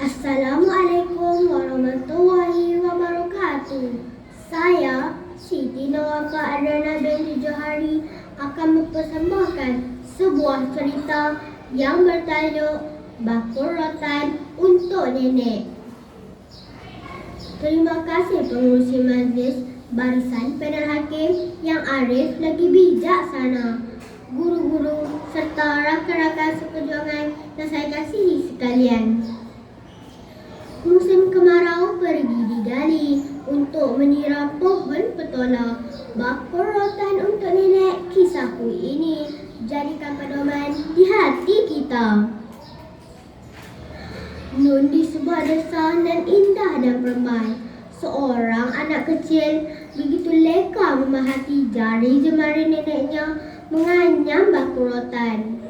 Assalamualaikum warahmatullahi wabarakatuh. Saya Siti Nawafa Adriana binti Johari akan mempersembahkan sebuah cerita yang bertajuk Bakul Rotan untuk Nenek. Terima kasih pengurusi majlis Barisan Penerhakim yang arif lagi bijaksana, guru-guru serta rakan-rakan seperjuangan yang saya kasihi sekalian. Musim kemarau pergi digali untuk menyiram pohon petola. Bakul rotan untuk nenek, kisahku ini jadikan pedoman di hati kita. Nun di sebuah desa nan indah dan permai, seorang anak kecil begitu leka memahati jari jemari neneknya menganyam bakul rotan.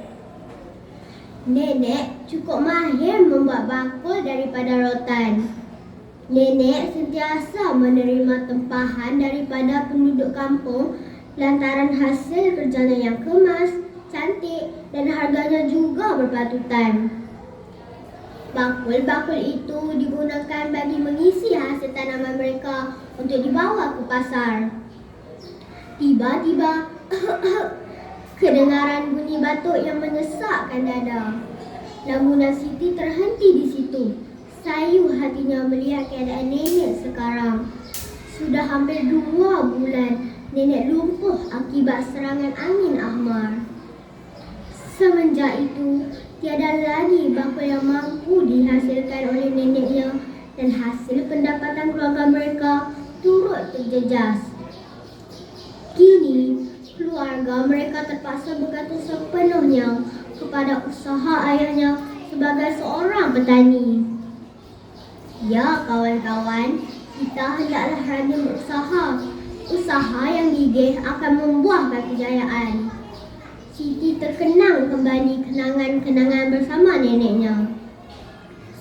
Nenek cukup mahir membuat bakul daripada rotan. Nenek sentiasa menerima tempahan daripada penduduk kampung lantaran hasil kerjanya yang kemas, cantik dan harganya juga berpatutan. Bakul-bakul itu digunakan bagi mengisi hasil tanaman mereka untuk dibawa ke pasar. Tiba-tiba kedengaran bunyi batuk yang menyesakkan dada. Lamunan Siti terhenti di situ. Sayu hatinya melihat keadaan nenek sekarang. Sudah hampir 2 bulan nenek lumpuh akibat serangan angin ahmar. Semenjak itu, tiada lagi bakul yang mampu dihasilkan oleh neneknya dan hasil pendapatan keluarga mereka turut terjejas. Kini, keluarga mereka terpaksa bergantung sepenuhnya kepada usaha ayahnya sebagai seorang petani. Ya kawan-kawan, kita hendaklah rajin berusaha. Usaha yang gigih akan membuahkan kejayaan. Siti terkenang kembali kenangan-kenangan bersama neneknya.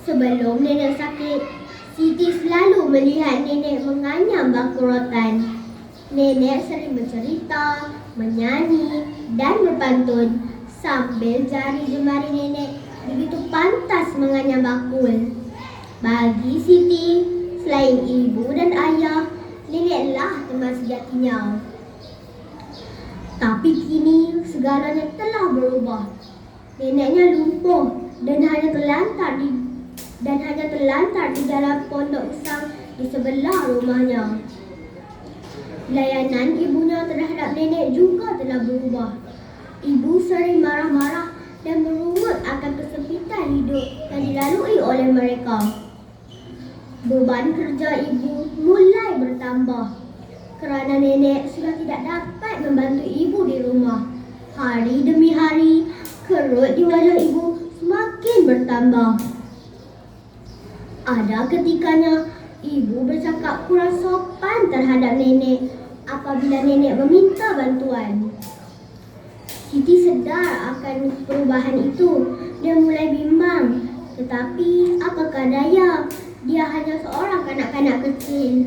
Sebelum nenek sakit, Siti selalu melihat nenek menganyam bakul rotan. Nenek sering bercerita, menyanyi dan berpantun sambil jari jemari nenek begitu pantas menganyam bakul. Bagi Siti, selain ibu dan ayah, neneklah teman sejatinya. Tapi kini segalanya telah berubah. Neneknya lumpuh dan hanya terlantar di dalam pondok usang di sebelah rumahnya. Layanan ibunya terhadap nenek juga telah berubah. Ibu sering marah-marah dan merungut akan kesempitan hidup yang dilalui oleh mereka. Beban kerja ibu mulai bertambah kerana nenek sudah tidak dapat membantu ibu di rumah. Hari demi hari, kerut di wajah ibu semakin bertambah. Ada ketikanya ibu bercakap kurang sopan terhadap nenek apabila nenek meminta bantuan. Siti sedar akan perubahan itu. Dia mulai bimbang. Tetapi apakah daya? Dia hanya seorang kanak-kanak kecil.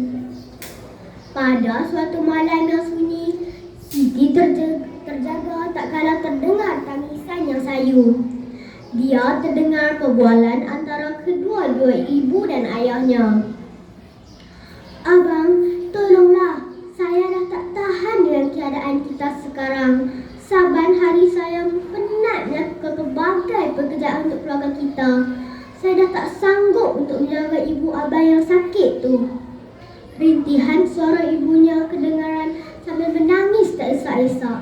Pada suatu malam yang sunyi, Siti terjaga tak kala terdengar tangisan yang sayu. Dia terdengar perbualan antara kedua-dua ibu dan ayahnya. "Abang, tolonglah. Saya dah tak tahan dengan keadaan kita sekarang. Saban hari saya penat melakukan pelbagai pekerjaan untuk keluarga kita. Saya dah tak sanggup untuk menjaga ibu abang yang sakit tu." Rintihan suara ibunya kedengaran sambil menangis tak esak-esak.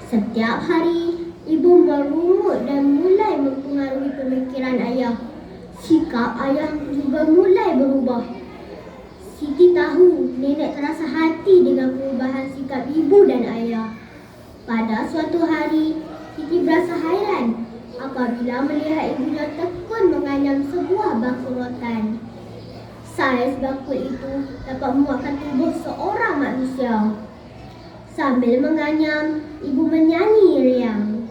Setiap hari, ibu merungut dan mulai mempengaruhi pemikiran ayah. Sikap ayah juga mulai berubah. Siti tahu nenek terasa hati dengan perubahan sikap ibu dan ayah. Pada suatu hari, Siti berasa hairan apabila melihat ibunya tekun menganyam sebuah bakul rotan. Saiz bakul itu dapat memuatkan tubuh seorang manusia. Sambil menganyam, ibu menyanyi riang.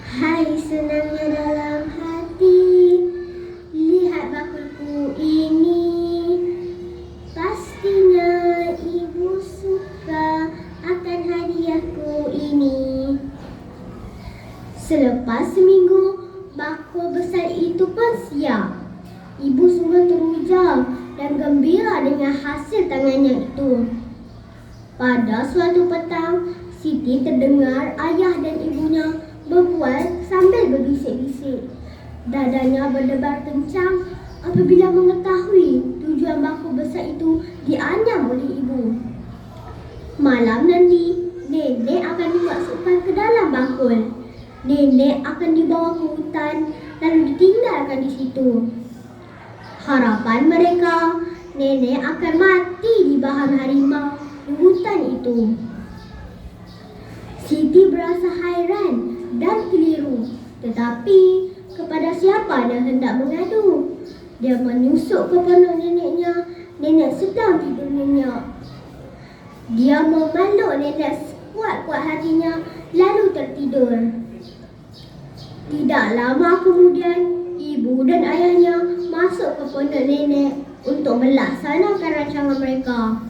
"Hai senangnya dalam hati, lihat bakulku ini. Pastinya ibu suka akan hadiahku ini." Selepas seminggu, bakul besar hari itu pun siap. Ibu sungguh teruja dan gembira dengan hasil tangannya itu. Pada suatu petang, Siti terdengar ayah dan ibunya berbual sambil berbisik-bisik. Dadanya berdebar kencang apabila mengetahui tujuan bakul besar itu dianyam oleh ibu. Malam nanti, nenek akan dimasukkan ke dalam bakul. Nenek akan dibawa ke hutan lalu ditinggalkan di situ. Harapan mereka, nenek akan mati dibahan harimau di hutan itu. Siti berasa hairan dan keliru, tetapi kepada siapa dia hendak mengadu? Dia menyusuk ke pondok neneknya. Nenek sedang tidur nyenyak. Dia memeluk nenek sekuat-kuat hatinya lalu tertidur. Tidak lama kemudian, ibu dan ayahnya masuk ke pondok nenek untuk melaksanakan rancangan mereka.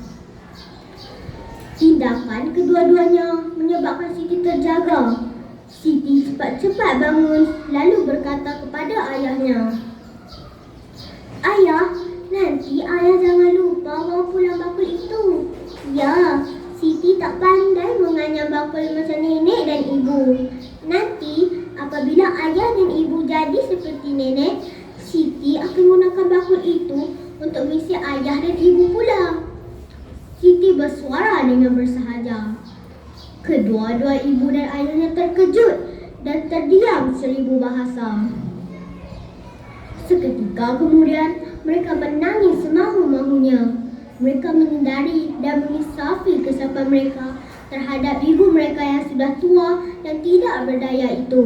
Tindakan kedua-duanya menyebabkan Siti terjaga. Siti cepat-cepat bangun lalu berkata kepada ayahnya, "Ayah, nanti ayah jangan lupa bawa pulang bakul itu." "Ya, Siti tak pandai menganyam bakul macam nenek dan ibu. Nanti apabila ayah dan ibu jadi seperti nenek, Siti akan gunakan bakul itu untuk mengisi ayah dan ibu pula." Siti bersuara dengan bersahaja. Kedua-dua ibu dan ayahnya terkejut dan terdiam 1000 bahasa. Seketika kemudian mereka menangis semahu-mahunya. Mereka menyedari dan mengisafi kesiapan mereka terhadap ibu mereka yang sudah tua dan tidak berdaya itu.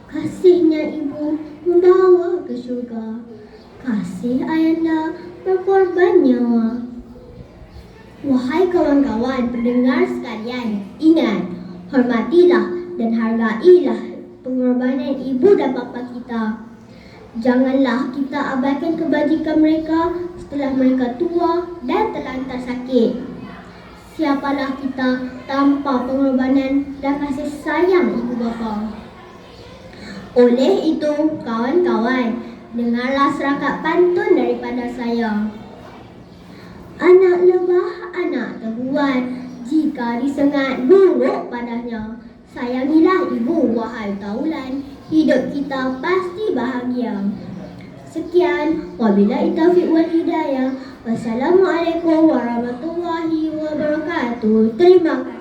Kasihnya ibu membawa ke syurga. Kasih ayahnya berkorban nyawa. Wahai kawan-kawan pendengar sekalian, ingat, hormatilah dan hargailah pengorbanan ibu dan bapa kita. Janganlah kita abaikan kebajikan mereka setelah mereka tua dan terlantar sakit. Siapalah kita tanpa pengorbanan dan kasih sayang ibu bapa? Oleh itu, kawan-kawan, dengarlah serakat pantun daripada saya. Anak lebah, anak terbuat, jika disengat buruk padanya. Sayangilah ibu, wahai taulan, hidup kita pasti bahagia. Sekian, wabillahi taufiq wal hidayah. Wassalamualaikum warahmatullahi wabarakatuh. Terima kasih.